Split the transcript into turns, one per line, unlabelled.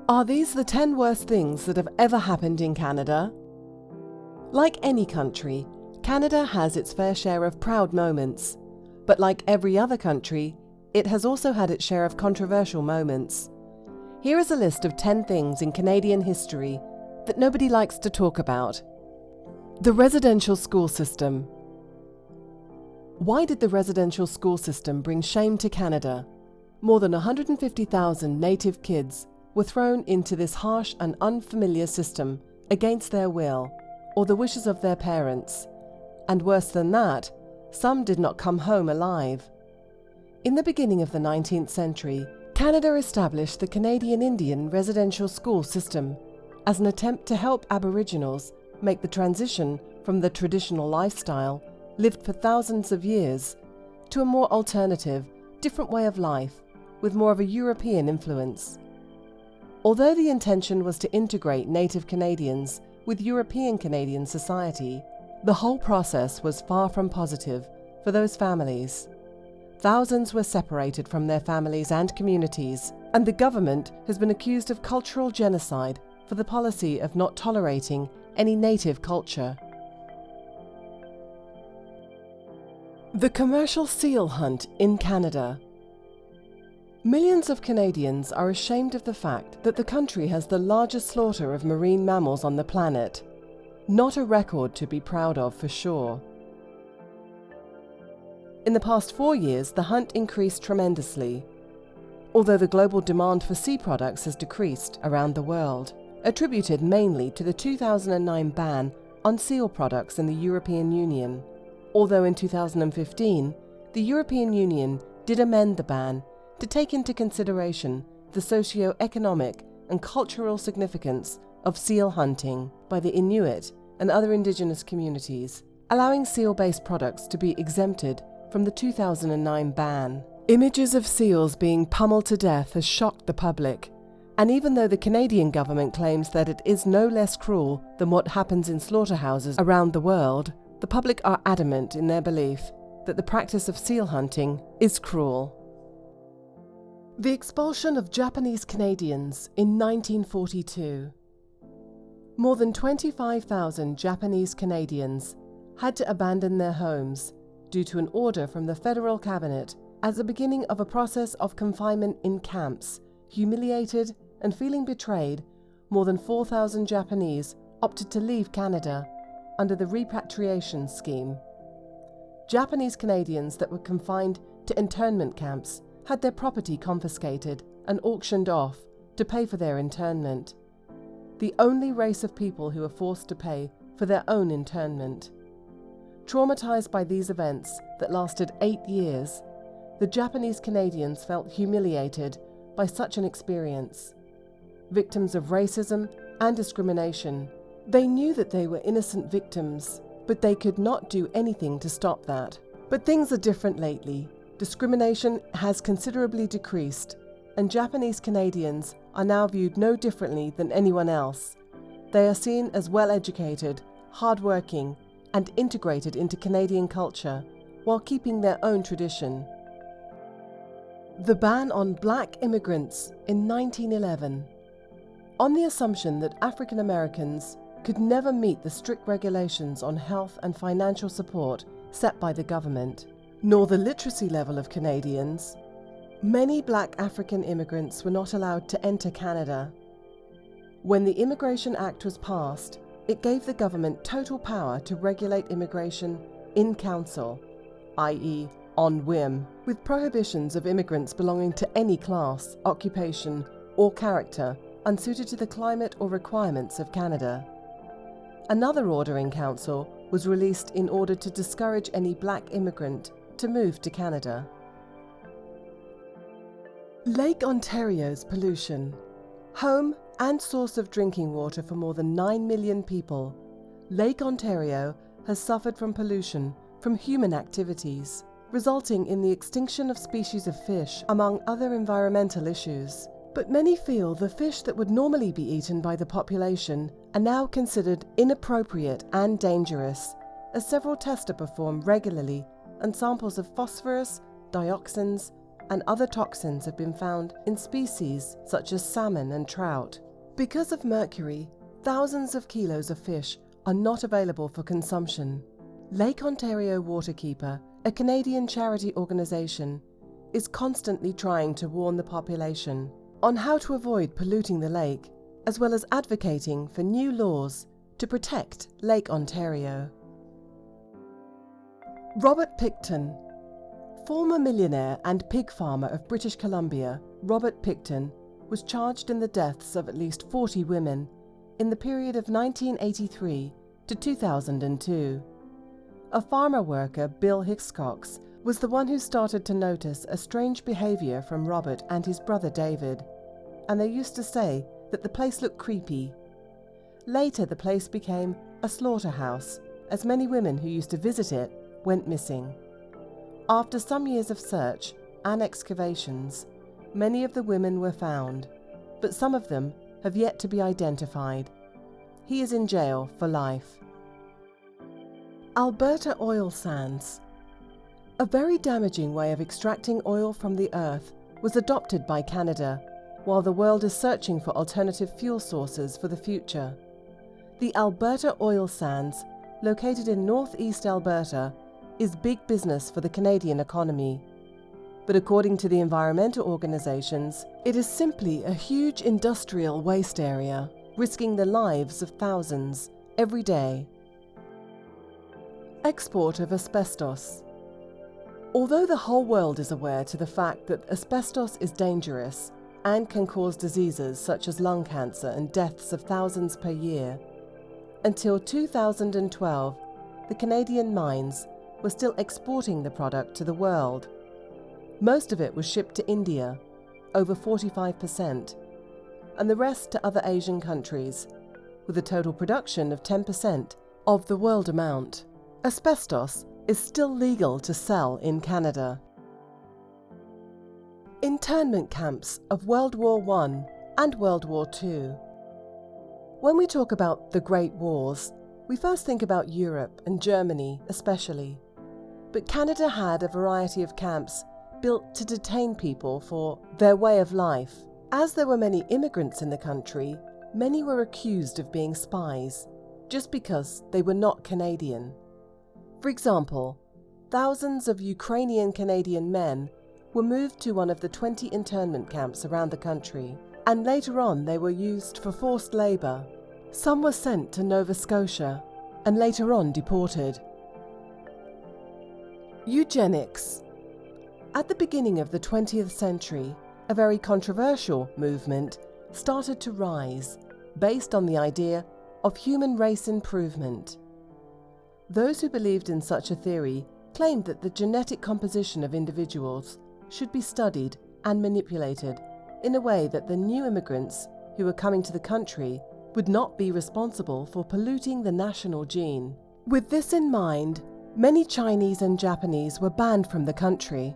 Are these the 10 worst things that have ever happened in Canada? Like any country, Canada has its fair share of proud moments. But like every other country, it has also had its share of controversial moments. Here is a list of 10 things in Canadian history that nobody likes to talk about. The residential school system. Why did the residential school system bring shame to Canada? More than 150,000 Native kids were thrown into this harsh and unfamiliar system against their will or the wishes of their parents. And worse than that, some did not come home alive. In the beginning of the 19th century, Canada established the Canadian Indian residential school system as an attempt to help Aboriginals make the transition from the traditional lifestyle lived for thousands of years to a more alternative, different way of life with more of a European influence. Although the intention was to integrate Native Canadians with European Canadian society, the whole process was far from positive for those families. Thousands were separated from their families and communities, and the government has been accused of cultural genocide for the policy of not tolerating any Native culture. The commercial seal hunt in Canada. Millions of Canadians are ashamed of the fact that the country has the largest slaughter of marine mammals on the planet. Not a record to be proud of for sure. In the past 4 years, the hunt increased tremendously, although the global demand for sea products has decreased around the world, attributed mainly to the 2009 ban on seal products in the European Union. Although in 2015, the European Union did amend the ban to take into consideration the socio-economic and cultural significance of seal hunting by the Inuit and other indigenous communities, allowing seal-based products to be exempted from the 2009 ban. Images of seals being pummeled to death has shocked the public, and even though the Canadian government claims that it is no less cruel than what happens in slaughterhouses around the world, the public are adamant in their belief that the practice of seal hunting is cruel. The expulsion of Japanese Canadians in 1942. More than 25,000 Japanese Canadians had to abandon their homes due to an order from the federal cabinet as the beginning of a process of confinement in camps. Humiliated and feeling betrayed, more than 4,000 Japanese opted to leave Canada under the repatriation scheme. Japanese Canadians that were confined to internment camps had their property confiscated and auctioned off to pay for their internment. The only race of people who were forced to pay for their own internment. Traumatized by these events that lasted 8 years, the Japanese Canadians felt humiliated by such an experience. Victims of racism and discrimination, they knew that they were innocent victims, but they could not do anything to stop that. But things are different lately. Discrimination has considerably decreased, and Japanese Canadians are now viewed no differently than anyone else. They are seen as well-educated, hard-working, and integrated into Canadian culture while keeping their own tradition. The ban on Black immigrants in 1911. On the assumption that African Americans could never meet the strict regulations on health and financial support set by the government, nor the literacy level of Canadians, many Black African immigrants were not allowed to enter Canada. When the Immigration Act was passed, it gave the government total power to regulate immigration in council, i.e. on whim, with prohibitions of immigrants belonging to any class, occupation, or character unsuited to the climate or requirements of Canada. Another order in council was released in order to discourage any Black immigrant to move to Canada. Lake Ontario's pollution. Home and source of drinking water for more than 9 million people, Lake Ontario has suffered from pollution from human activities, resulting in the extinction of species of fish, among other environmental issues. But many feel the fish that would normally be eaten by the population are now considered inappropriate and dangerous, as several tests are performed regularly and samples of phosphorus, dioxins, and other toxins have been found in species such as salmon and trout. Because of mercury, thousands of kilos of fish are not available for consumption. Lake Ontario Waterkeeper, a Canadian charity organisation, is constantly trying to warn the population on how to avoid polluting the lake, as well as advocating for new laws to protect Lake Ontario. Robert Pickton. Former millionaire and pig farmer of British Columbia, Robert Pickton was charged in the deaths of at least 40 women in the period of 1983 to 2002. A farmer worker, Bill Hiscox, was the one who started to notice a strange behaviour from Robert and his brother David, and they used to say that the place looked creepy. Later the place became a slaughterhouse, as many women who used to visit it went missing. After some years of search and excavations, many of the women were found, but some of them have yet to be identified. He is in jail for life. Alberta Oil Sands. A very damaging way of extracting oil from the earth was adopted by Canada, while the world is searching for alternative fuel sources for the future. The Alberta Oil Sands, located in northeast Alberta, is big business for the Canadian economy. But according to the environmental organizations, it is simply a huge industrial waste area, risking the lives of thousands every day. Export of asbestos. Although the whole world is aware to the fact that asbestos is dangerous and can cause diseases such as lung cancer and deaths of thousands per year, until 2012, the Canadian mines were still exporting the product to the world. Most of it was shipped to India, over 45%, and the rest to other Asian countries, with a total production of 10% of the world amount. Asbestos is still legal to sell in Canada. Internment camps of World War I and World War II. When we talk about the Great Wars, we first think about Europe and Germany especially. But Canada had a variety of camps built to detain people for their way of life. As there were many immigrants in the country, many were accused of being spies, just because they were not Canadian. For example, thousands of Ukrainian Canadian men were moved to one of the 20 internment camps around the country, and later on they were used for forced labour. Some were sent to Nova Scotia, and later on deported. Eugenics. At the beginning of the 20th century, a very controversial movement started to rise, based on the idea of human race improvement. Those who believed in such a theory claimed that the genetic composition of individuals should be studied and manipulated in a way that the new immigrants who were coming to the country would not be responsible for polluting the national gene. With this in mind, many Chinese and Japanese were banned from the country.